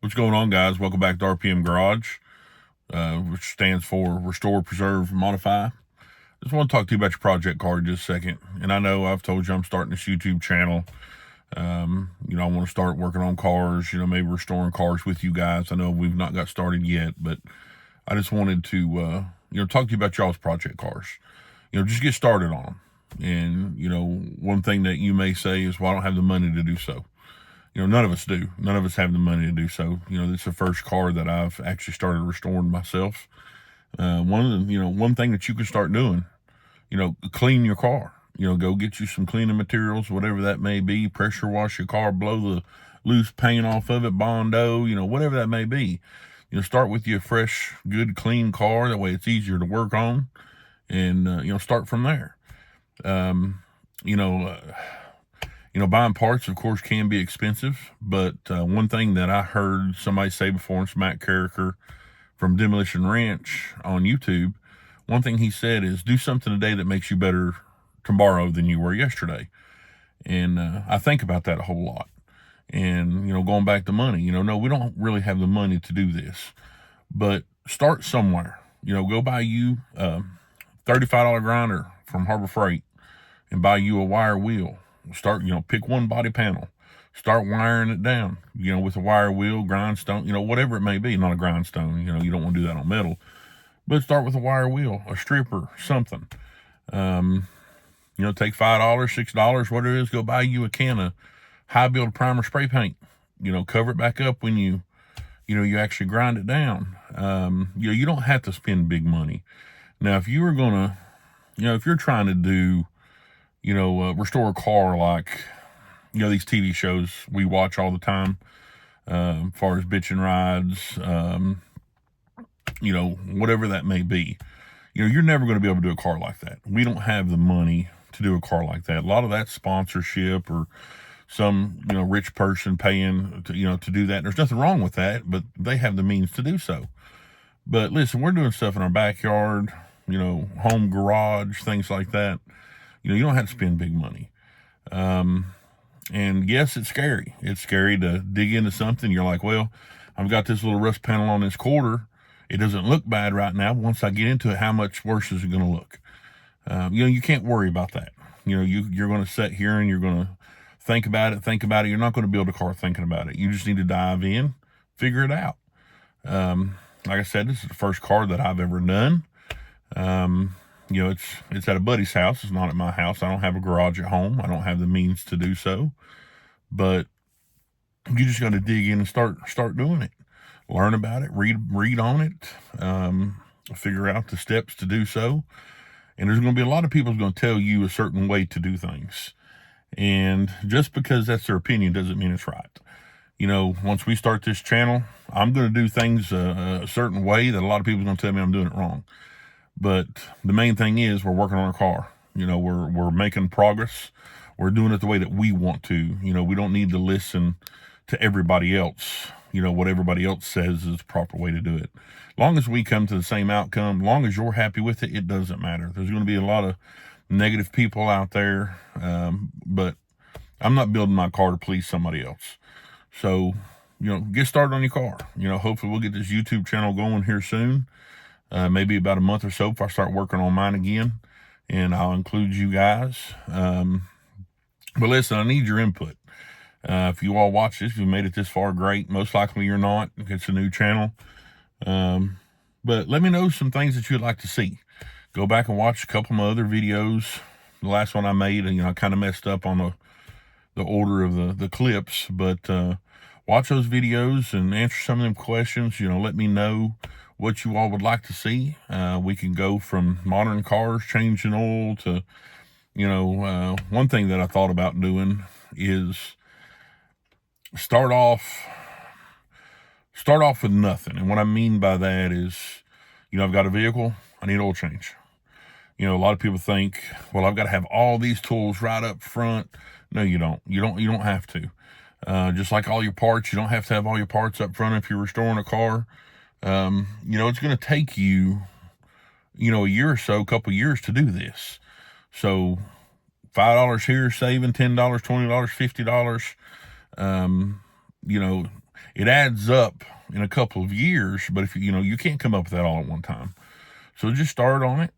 What's going on, guys? Welcome back to R.P.M. Garage, which stands for Restore, Preserve, Modify. Just want to talk to you about your project car in just a second. And I know I've told you I'm starting this YouTube channel. I want to start working on cars, maybe restoring cars with you guys. I know we've not got started yet, but I just wanted to, talk to you about y'all's project cars. Just get started on them. And, one thing that you may say is, well, I don't have the money to do so. None of us do. None of us have the money to do so. This is the first car that I've actually started restoring myself. One thing that you can start doing, clean your car. Go get you some cleaning materials, whatever that may be. Pressure wash your car, blow the loose paint off of it, Bondo, whatever that may be. Start with your fresh, good, clean car. That way it's easier to work on. And, start from there. Buying parts, of course, can be expensive, but one thing that I heard somebody say before, it's Matt Carricker from Demolition Ranch on YouTube, one thing he said is, do something today that makes you better tomorrow than you were yesterday. And I think about that a whole lot. And, going back to money, no, we don't really have the money to do this, but start somewhere. Go buy you a $35 grinder from Harbor Freight and buy you a wire wheel. Start, pick one body panel, start wiring it down, with a wire wheel, grindstone, whatever it may be. Not a grindstone, you don't want to do that on metal, but start with a wire wheel, a stripper, something. Take $5, $6, whatever it is, go buy you a can of high build primer spray paint, cover it back up when you actually grind it down. You don't have to spend big money. Now, if you were gonna, if you're trying to do, restore a car like, these TV shows we watch all the time, as far as bitchin' rides, whatever that may be, you're never going to be able to do a car like that. We don't have the money to do a car like that. A lot of that's sponsorship or some, rich person paying to do that. There's nothing wrong with that, but they have the means to do so. But listen, we're doing stuff in our backyard, home garage, things like that. You don't have to spend big money. And yes, it's scary. It's scary to dig into something. You're like, well, I've got this little rust panel on this quarter. It doesn't look bad right now. Once I get into it, how much worse is it going to look? You can't worry about that. You're going to sit here and you're going to think about it. You're not going to build a car thinking about it. You just need to dive in, figure it out. Like I said, this is the first car that I've ever done. It's at a buddy's house. It's not at my house. I don't have a garage at home. I don't have the means to do so. But you just got to dig in and start doing it. Learn about it, read on it, figure out the steps to do so. And there's going to be a lot of people who's going to tell you a certain way to do things. And just because that's their opinion doesn't mean it's right. Once we start this channel, I'm going to do things a certain way that a lot of people are going to tell me I'm doing it wrong. But the main thing is we're working on our car. We're making progress. We're doing it the way that we want to. We don't need to listen to everybody else, what everybody else says is the proper way to do it. As long as we come to the same outcome, as long as you're happy with it, it doesn't matter. There's going to be a lot of negative people out there, but I'm not building my car to please somebody else. So, get started on your car. Hopefully we'll get this YouTube channel going here soon. Maybe about a month or so if I start working on mine again, and I'll include you guys. But listen, I need your input. If you all watch this, if you made it this far, great. Most likely you're not. It's a new channel. But let me know some things that you'd like to see. Go back and watch a couple of my other videos. The last one I made, I kind of messed up on the order of the clips, but watch those videos and answer some of them questions. Let me know what you all would like to see. We can go from modern cars changing oil to, one thing that I thought about doing is start off with nothing. And what I mean by that is, I've got a vehicle, I need oil change. A lot of people think, well, I've got to have all these tools right up front. No, you don't. You don't have to. Just like all your parts, you don't have to have all your parts up front if you're restoring a car. It's going to take you, a year or so, a couple of years to do this. So $5 here, saving $10, $20, $50. it adds up in a couple of years, but if you can't come up with that all at one time. So just start on it.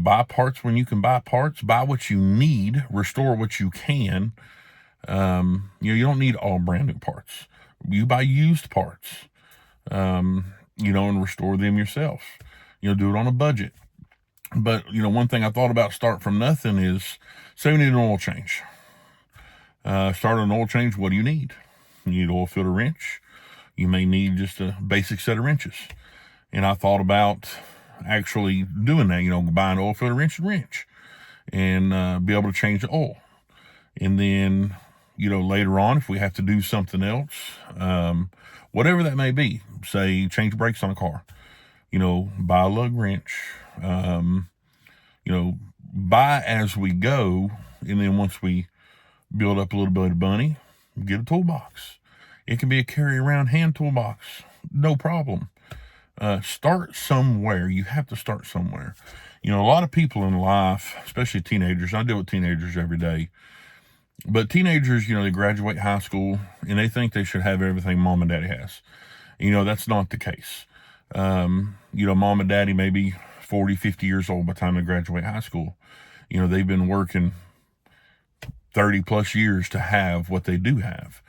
Buy parts when you can buy parts, buy what you need, restore what you can. You don't need all brand new parts. You buy used parts, and restore them yourself. Do it on a budget. But, one thing I thought about start from nothing is, say we need an oil change. Start an oil change. What do you need? You need an oil filter wrench. You may need just a basic set of wrenches. And I thought about actually doing that, buying an oil filter wrench and be able to change the oil. And then, later on, if we have to do something else, whatever that may be, say change brakes on a car, buy a lug wrench, buy as we go. And then once we build up a little bit of money, get a toolbox. It can be a carry around hand toolbox. No problem. Start somewhere. You have to start somewhere. A lot of people in life, especially teenagers, I deal with teenagers every day, but teenagers, they graduate high school and they think they should have everything mom and daddy has. That's not the case. Mom and daddy may be 40, 50 years old by the time they graduate high school. They've been working 30 plus years to have what they do have.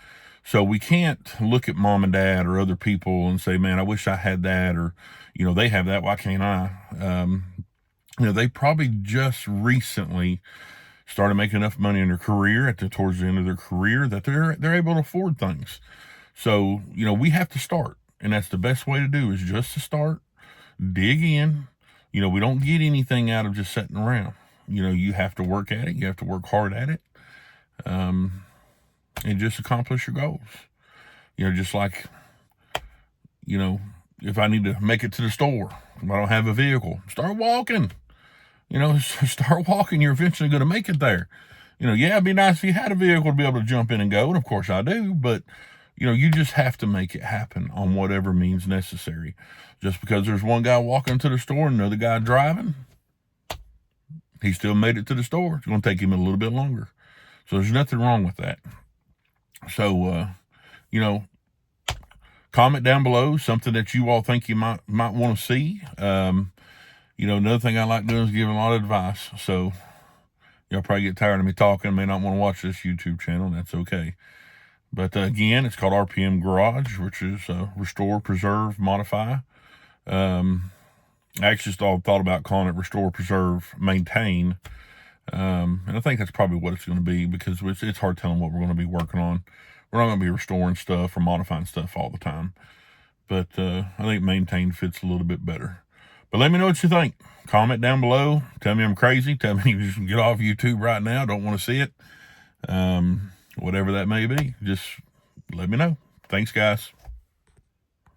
So we can't look at mom and dad or other people and say, man, I wish I had that, or, they have that. Why can't I? They probably just recently started making enough money in their career towards the end of their career that they're able to afford things. So, we have to start, and that's the best way to do is just to start, dig in. We don't get anything out of just sitting around. You have to work at it. You have to work hard at it. And just accomplish your goals. Just like, if I need to make it to the store, if I don't have a vehicle, start walking. Start walking. You're eventually going to make it there. It'd be nice if you had a vehicle to be able to jump in and go. And of course I do, but you just have to make it happen on whatever means necessary. Just because there's one guy walking to the store and another guy driving, he still made it to the store. It's going to take him a little bit longer. So there's nothing wrong with that. So, comment down below something that you all think you might want to see. Another thing I like doing is giving a lot of advice. So y'all probably get tired of me talking, may not want to watch this YouTube channel, and that's okay. But again, it's called R.P.M. Garage, which is Restore, Preserve, Modify. I actually thought about calling it Restore, Preserve, Maintain. And I think that's probably what it's going to be, because it's hard telling what we're going to be working on. We're not going to be restoring stuff or modifying stuff all the time. But I think maintain fits a little bit better. But let me know what you think. Comment down below. Tell me I'm crazy. Tell me you just get off YouTube right now. Don't want to see it. Whatever that may be, just let me know. Thanks, guys.